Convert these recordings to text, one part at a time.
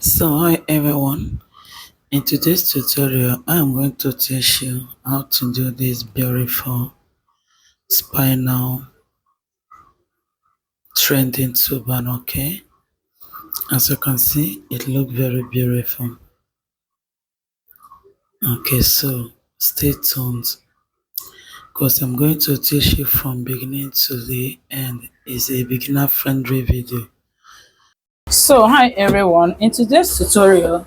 So hi everyone, in today's tutorial I am going to teach you how to do this beautiful spinal trending turban. Okay, as you can see it looks very beautiful. Okay, so stay tuned because I'm going to teach you from beginning to the end. It's a beginner friendly video. So hi everyone, in today's tutorial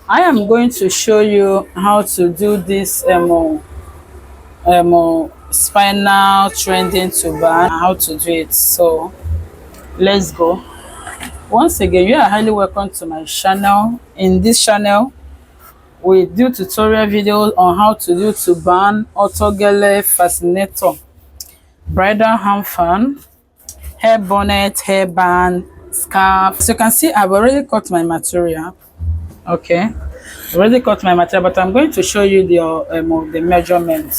I am going to show you how to do this spinal trending turban, how to do it. So let's go. Once again, you are highly welcome to my channel. In this channel we do tutorial videos on how to do turban, autogele, fascinator, bridal hand fan, hair bonnet, hair band, scarf. As you can see, I've already cut my material. Okay, already cut my material, but I'm going to show you the measurements.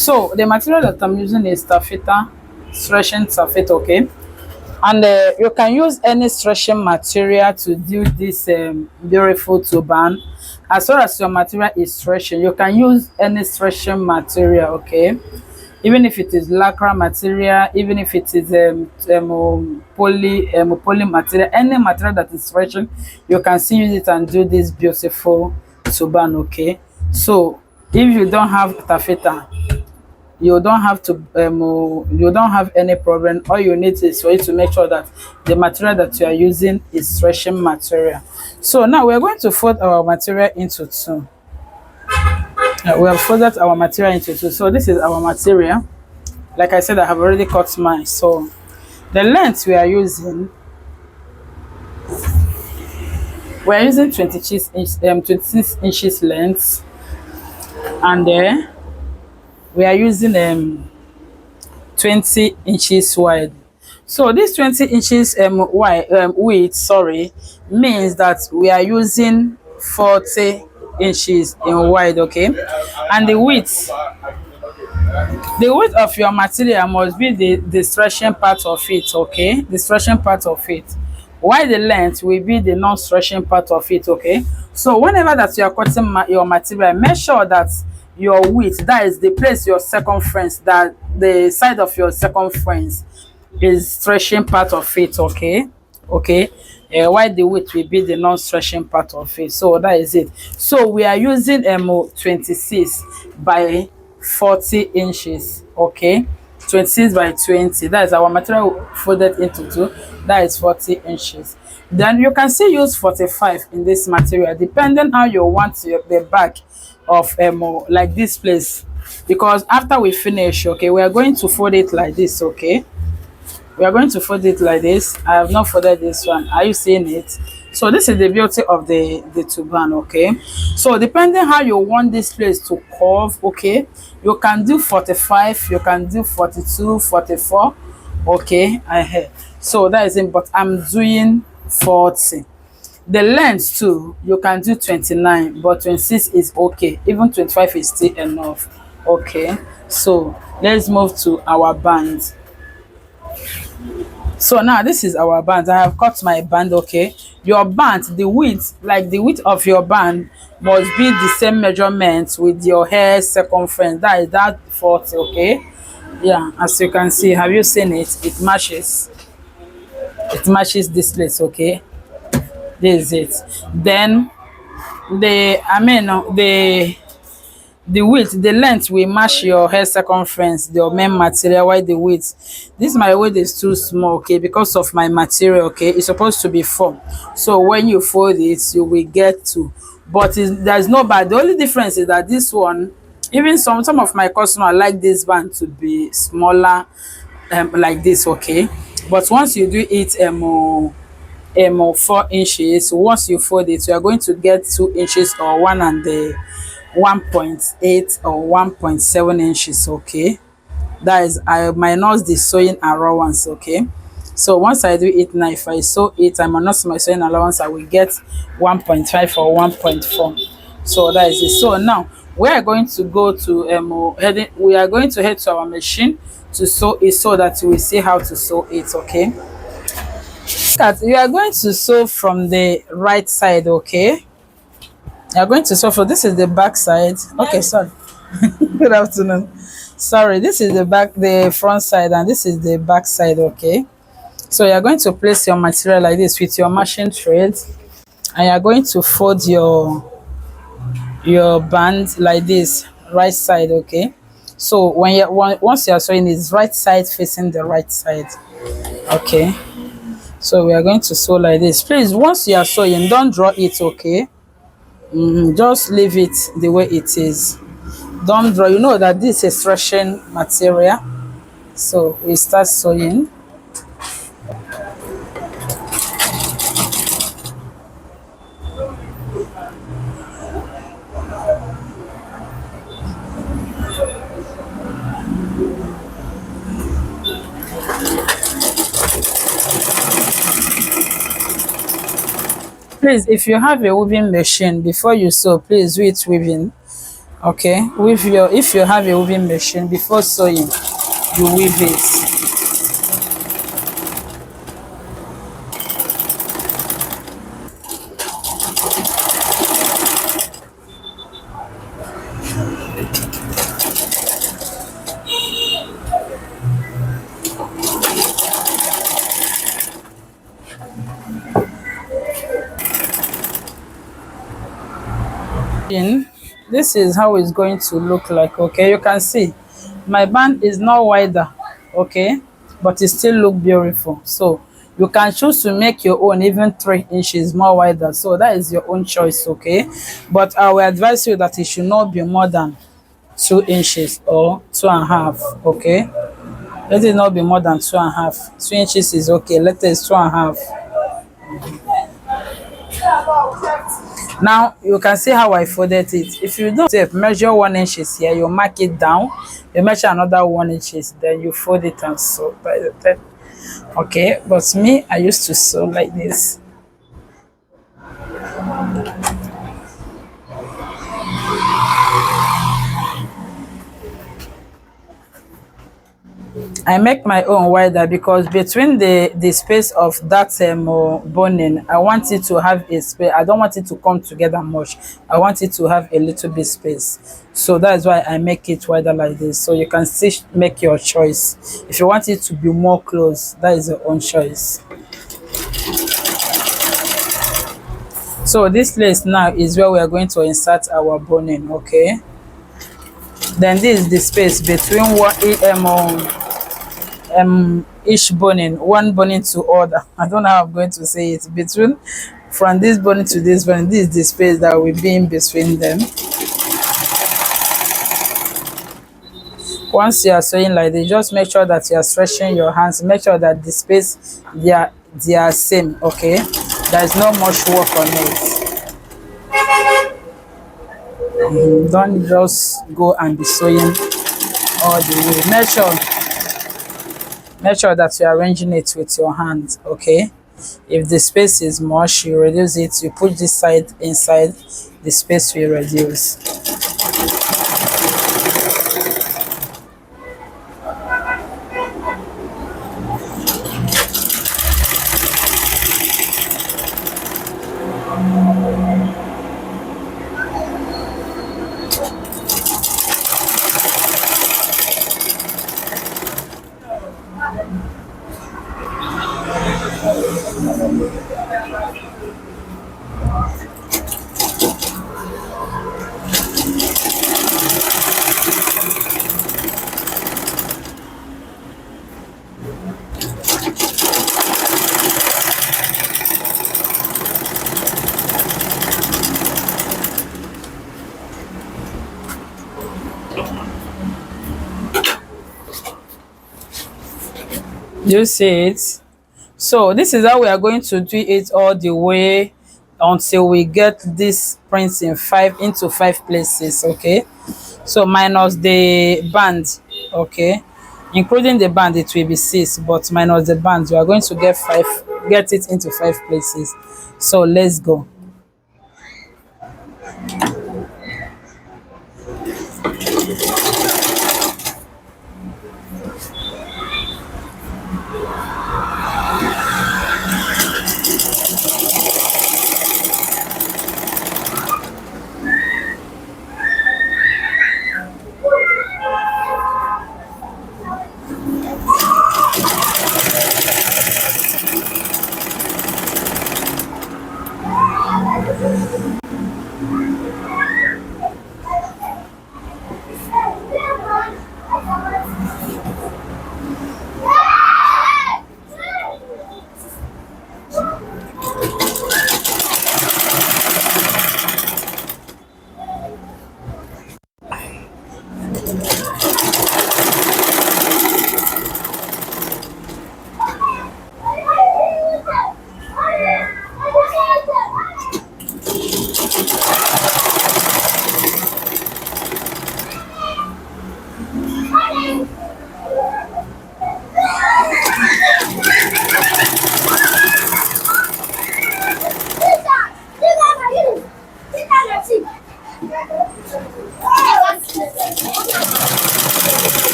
So the material that I'm using is taffeta, stretching taffeta. Okay, and you can use any stretching material to do this beautiful turban. As far as your material is stretching, you can use any stretching material. Okay, even if it is lacquer material, even if it is poly material, any material that is stretching, you can still use it and do this beautiful turban. Okay, so if you don't have taffeta, you don't have to you don't have any problem. All you need is for you to make sure that the material that you are using is stretching material. So now we're going to fold our material into two. We have folded our material into two. So this is our material. Like I said, I have already cut mine. So the length we are using 26 inches length, and we are using 20 inches wide. So this 20 inches wide width, sorry, means that we are using 40 inches in wide. Okay, and the width of your material must be the stretching part of it. Okay, the stretching part of it, while the length will be the non-stretching part of it. Okay, so whenever that you are cutting your material, make sure that your width, that is the place your circumference, that the side of your circumference is stretching part of it. Okay, okay, while the width will be the non-stretching part of it. So that is it. So we are using 26 by 40 inches. Okay, 26 by 20, that is our material folded into two. That is 40 inches. Then you can still use 45 in this material, depending how you want the back of like this place, because after we finish, okay, we are going to fold it like this. Okay, we are going to fold it like this. I have not folded this one. Are you seeing it? So this is the beauty of the turban. Okay, so depending how you want this place to curve, okay, you can do 45, you can do 42, 44. Okay, so that is it, but I'm doing 40. The length too, you can do 29, but 26 is okay. Even 25 is still enough. Okay, so let's move to our band. So now this is our band. I have cut my band. Okay, your band, the width, like the width of your band must be the same measurement with your hair circumference. That is that 40. Okay, yeah, as you can see, have you seen it? It matches this place. Okay, this is it. Then the width, the length will match your hair circumference, your main material, while the width, this my width is too small. Okay, because of my material. Okay, it's supposed to be 4, so when you fold it you will get 2, but there's no bad. The only difference is that this one, even some of my customers like this band to be smaller, like this. Okay, but once you do it 4 inches, once you fold it you are going to get 2 inches or 1.8 or 1.7 inches. Okay, that is, I minus the sewing allowance. Okay, so once I do it now, if I sew it, I minus my sewing allowance, I will get 1.5 or 1.4. so that is it. So now we are going to go to we are going to head to our machine to sew it, so that you will see how to sew it. Okay, You are going to sew from the right side, okay? You are going to sew from, this is the back side. Okay, sorry. Good afternoon. Sorry, this is the front side, and this is the back side, okay? So you are going to place your material like this with your machine thread, and you are going to fold your band like this, right side, okay? So once you are sewing, it's right side facing the right side, okay? So we are going to sew like this. Please, once you are sewing, don't draw it, okay? Just leave it the way it is. Don't draw. You know that this is stretching material. So we start sewing. Please, if you have a weaving machine, before you sew, please do it weaving. Okay, with your if you have a weaving machine, before sewing, you weave it. In this is how it's going to look like, okay? You can see my band is not wider, okay, but it still look beautiful. So you can choose to make your own even 3 inches more wider, so that is your own choice, okay? But I will advise you that it should not be more than 2 inches or 2.5, okay? Let it not be more than 2.5. 2 inches is okay. Let it is 2.5. Now you can see how I folded it. If you don't measure 1 inches here, you mark it down, you measure another 1 inches, then you fold it and sew by the time. Okay, but me, I used to sew like this. I make my own wider because between the space of that boning, I want it to have a space. I don't want it to come together much. I want it to have a little bit space. So that's why I make it wider like this. So you can still make your choice. If you want it to be more close, that is your own choice. So this place now is where we are going to insert our boning, okay? Then this is the space between each boning, one boning to other. I don't know how I'm going to say it. Between from this boning to this boning, this is the space that will be in between them. Once you are sewing like this, just make sure that you are stretching your hands. Make sure that the space they are same, okay? There is not much work on it. Don't just go and be sewing all the way. Make sure that you are arranging it with your hands, okay? If the space is much, you reduce it. You put this side inside, the space will reduce. You see it? So this is how we are going to do it all the way until we get this print in into five places, okay? So minus the band, okay? Including the band, it will be 6, but minus the band, we are going to get it into 5 places. So let's go.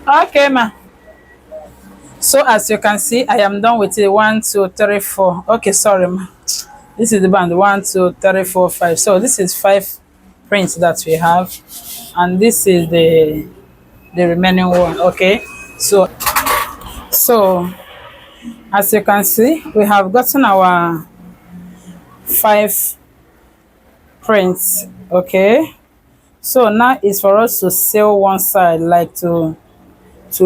Okay, ma. So as you can see, I am done with it. 1, 2, 3, 4. Okay, sorry, ma. This is the band. 1, 2, 3, 4, 5. So this is 5 prints that we have, and this is the remaining one. Okay. So as you can see, we have gotten our 5 prints. Okay. So now is for us to seal one side, like to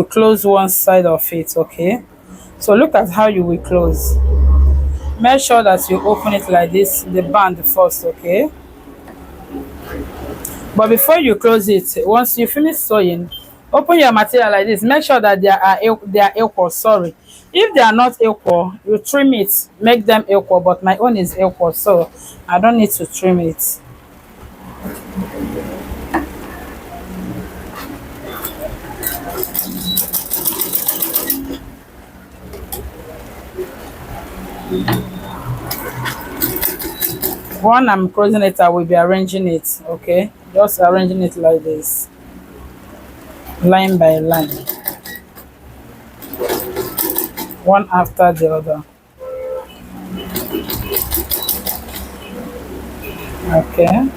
close one side of it. Okay. So look at how you will close. Make sure that you open it like this, the band first. Okay. But before you close it, once you finish sewing, open your material like this. Make sure that they are equal. Sorry, if they are not equal, you trim it, make them equal. But my own is equal, so I don't need to trim it. When I'm closing it, I will be arranging it. Okay, just arranging it like this, line by line, one after the other. Okay.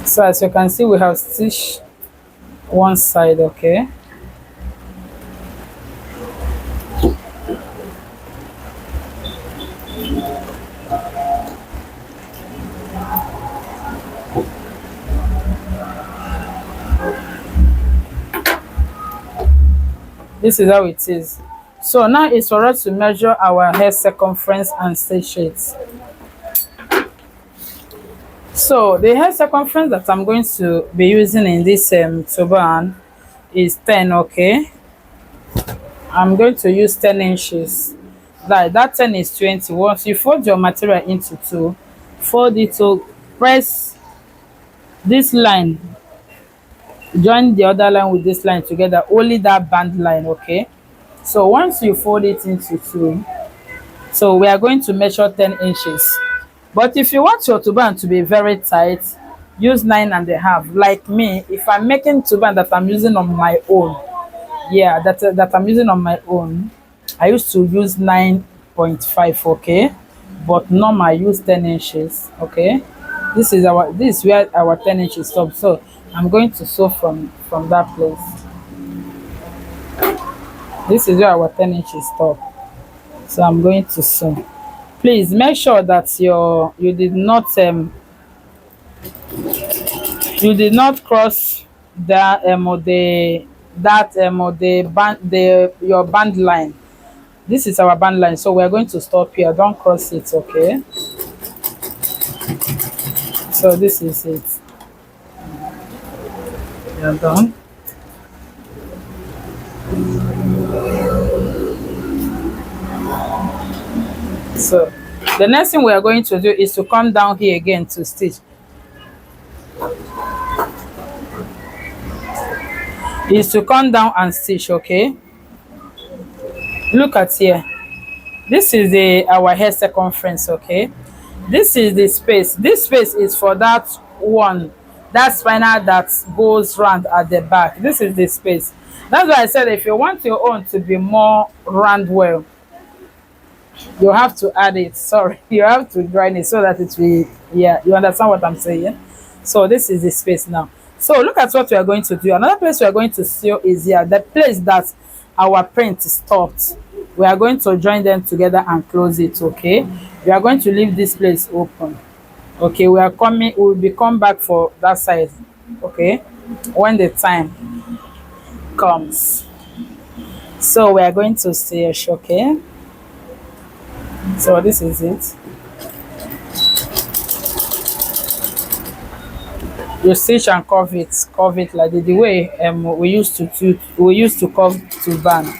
So as you can see, we have stitched one side. Okay. This is how it is. So now it's for us to measure our hair circumference and stitch it. So the hair circumference that I'm going to be using in this turban is 10. Okay, I'm going to use 10 inches. That 10 is 20. Once you fold your material into 2, fold it to press this line, join the other line with this line together, only that band line. Okay, so once you fold it into 2, so we are going to measure 10 inches. But if you want your turban to be very tight, use 9.5. Like me, if I'm making turban that I'm using on my own, yeah, that I'm using on my own, I used to use 9.5. Okay, but normal I use 10 inches. Okay, this is where our 10 inches stop. So I'm going to sew from that place. This is where our 10 inches stop. So I'm going to sew. Please make sure that you did not cross your band line. This is our band line, so we're going to stop here. Don't cross it. Okay, so this is it. You're done. So the next thing we are going to do is to come down here again to stitch. is to come down and stitch. Okay, look at here. This is the our hair circumference. Okay, this is the space. This space is for that one, that spinal that goes round at the back. This is the space. That's why I said if you want your own to be more round well, you have to add it. Sorry, you have to join it so that it will. Yeah, you understand what I'm saying. So this is the space now. So look at what we are going to do. Another place we are going to sew is here, the place that our print stopped. We are going to join them together and close it. Okay, we are going to leave this place open. Okay, we are coming, we will be come back for that side. Okay, when the time comes. So we are going to stitch. Okay, so this is it. You stitch and curve it like the way we used to curve turban.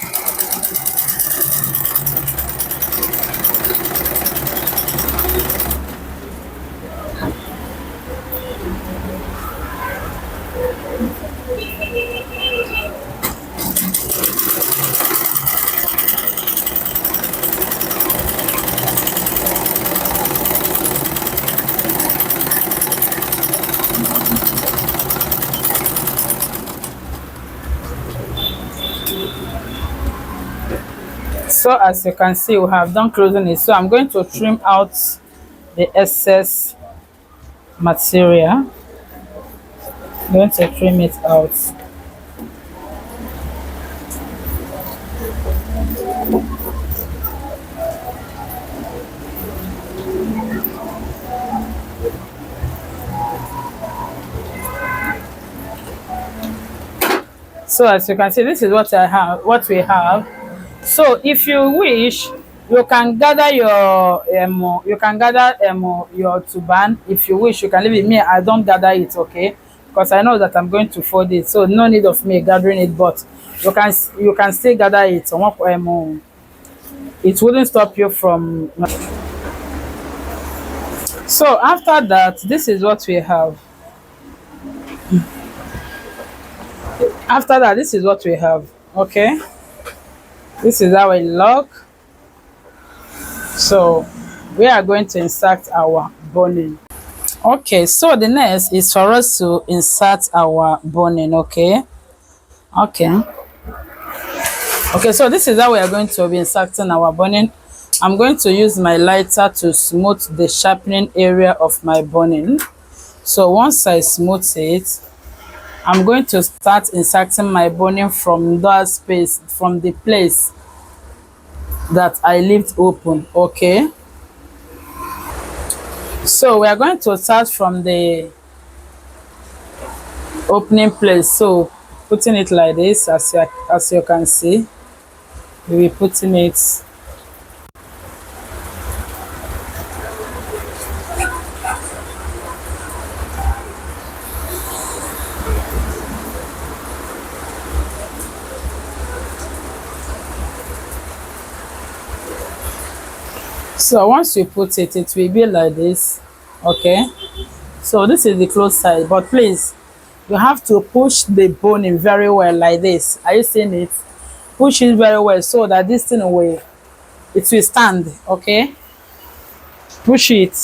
So as you can see, we have done closing it. So I'm going to trim out the excess material. I'm going to trim it out. So as you can see, this is what I have, what we have. So if you wish, you can gather your turban. If you wish, you can leave it. Me, I don't gather it, okay, because I know that I'm going to fold it, so no need of me gathering it. But you can still gather it. It wouldn't stop you from. So after that, this is what we have. After that, this is what we have. Okay, this is how it look. So we are going to insert our boning. Okay, so the next is for us to insert our boning. Okay, so this is how we are going to be inserting our boning. I'm going to use my lighter to smooth the sharpening area of my boning. So once I smooth it, I'm going to start inserting my boning from that space, from the place that I left open. Okay, so we are going to start from the opening place. So putting it like this, as you can see, we will putting it. So once you put it, it will be like this. Okay, so this is the close side, but please, you have to push the boning very well like this. Are you seeing it? Push it very well so that this thing will stand. Okay, push it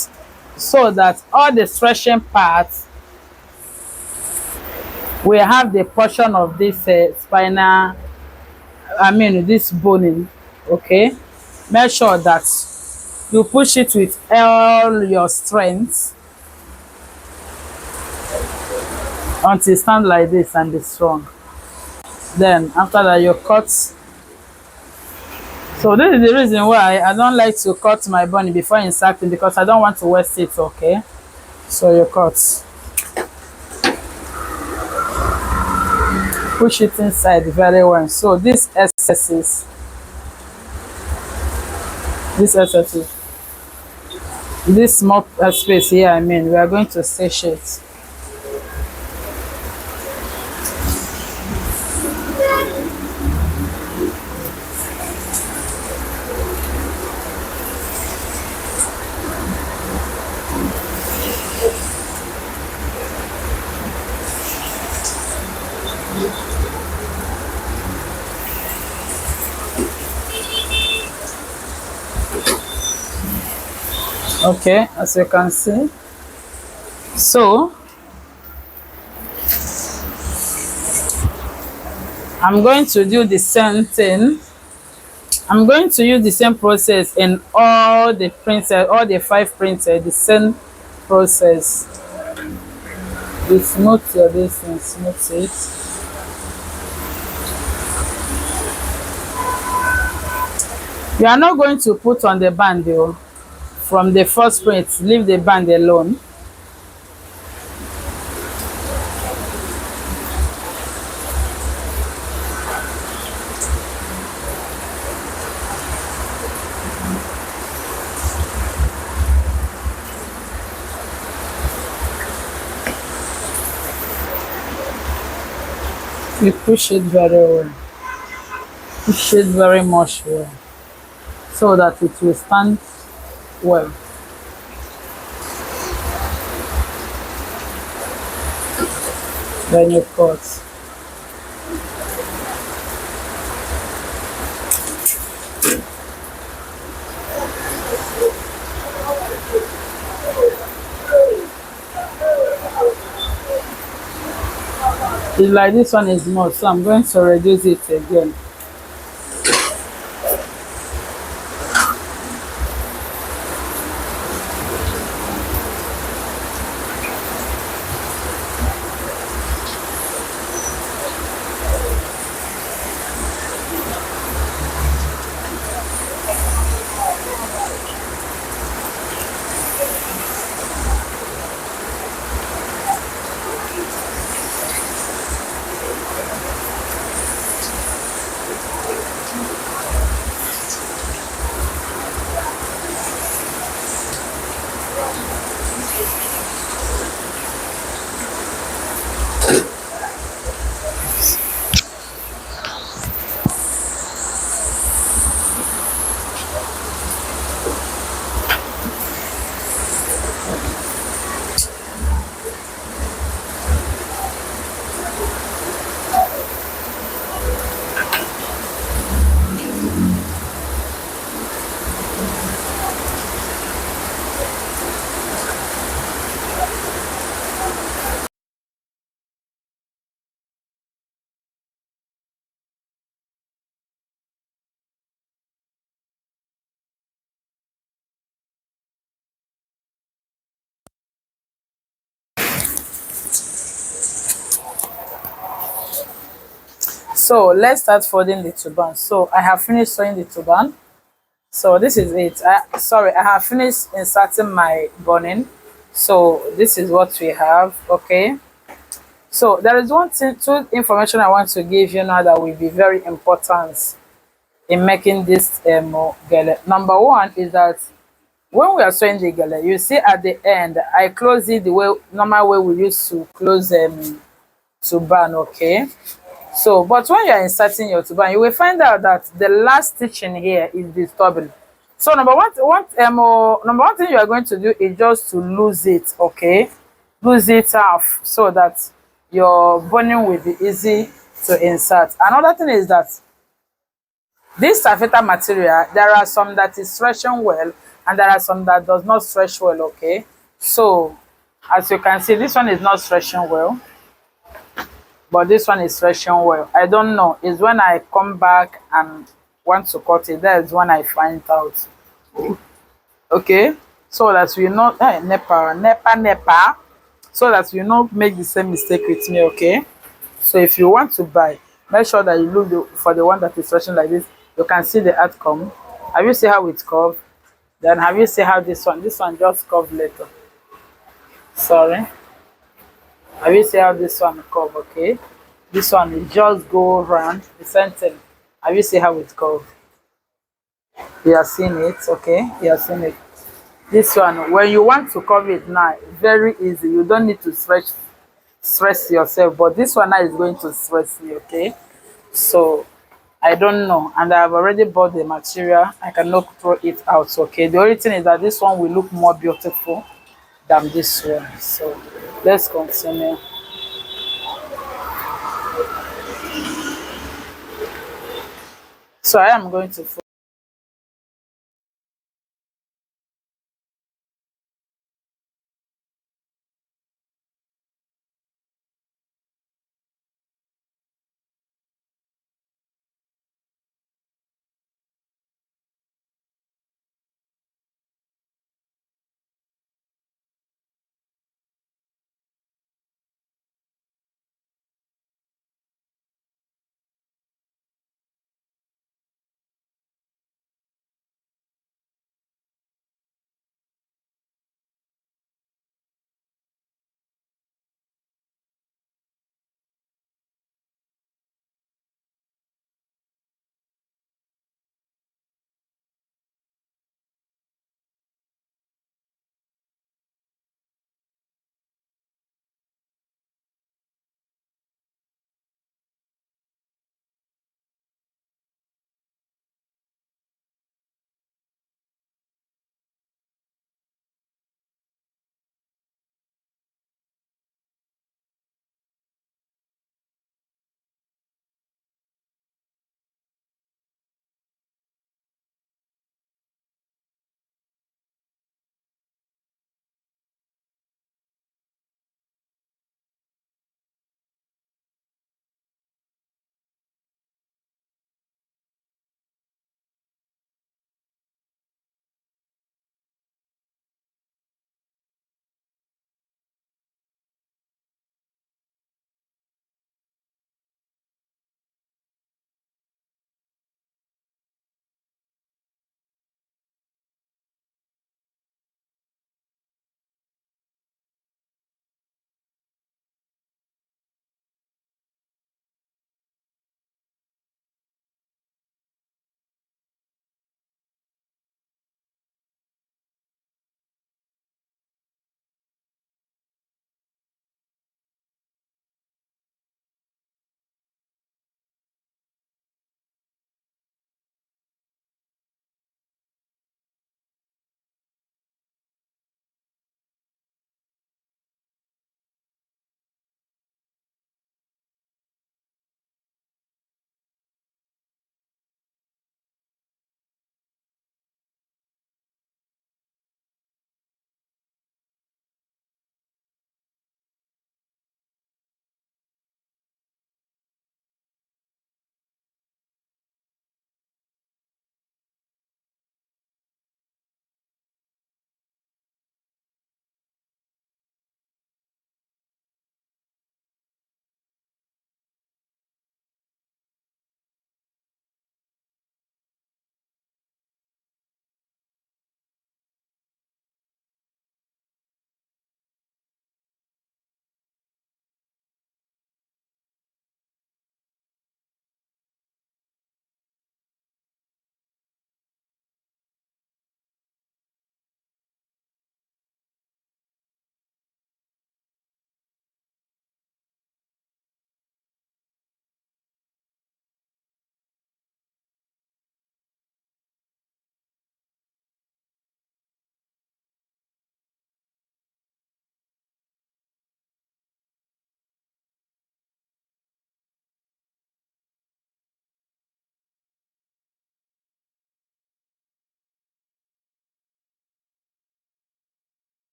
so that all the stretching parts will have the portion of this spinal, this boning. Okay, make sure that you push it with all your strength until it stand like this and be strong. Then after that, you cut. So this is the reason why I don't like to cut my boning before inserting, because I don't want to waste it. Okay, so you cut, push it inside very well. So this excesses, this small space here, we are going to stitch it. Okay, as you can see. So I'm going to do the same thing. I'm going to use the same process in all the printed, all the 5 printed, the same process. You smooth your this and smooth it. You are not going to put on the band though. From the first print, leave the band alone. You push it very well. Push it very much well so that it will stand well. Then you cut. It's like this one is more, so I'm going to reduce it again. So let's start folding the turban. So I have finished sewing the turban. So this is it. I have finished inserting my boning. So this is what we have. Okay. So there is one thing, two information I want to give you now that will be very important in making this gele. Number one is that when we are sewing the gele, you see at the end, I close it the way normal way we used to close turban. Okay. So, but when you are inserting your turban, you will find out that the last stitching here is disturbing. So, number one thing you are going to do is just to lose it, okay? Lose it half so that your boning will be easy to insert. Another thing is that this taffeta material, there are some that is stretching well and there are some that does not stretch well, okay? So, as you can see, this one is not stretching well. But this one is stretching well. I don't know. It's when I come back and want to cut it, that is when I find out. Okay, so that we not nepa, so that you not make the same mistake with me. Okay, so if you want to buy, make sure that you look for the one that is stretching like this. You can see the outcome. Have you seen how it curves? Then have you seen how this one just curved later? Sorry. Have you seen how this one curve? Okay, this one will just go around the same thing. Have you seen how it curve? You have seen it. Okay, you have seen it. This one, when you want to curve it now, very easy. You don't need to stress yourself, but this one now is going to stress me. Okay, so I don't know, and I have already bought the material. I cannot throw it out. Okay, the only thing is that this one will look more beautiful than this one. So let's continue. So I am going to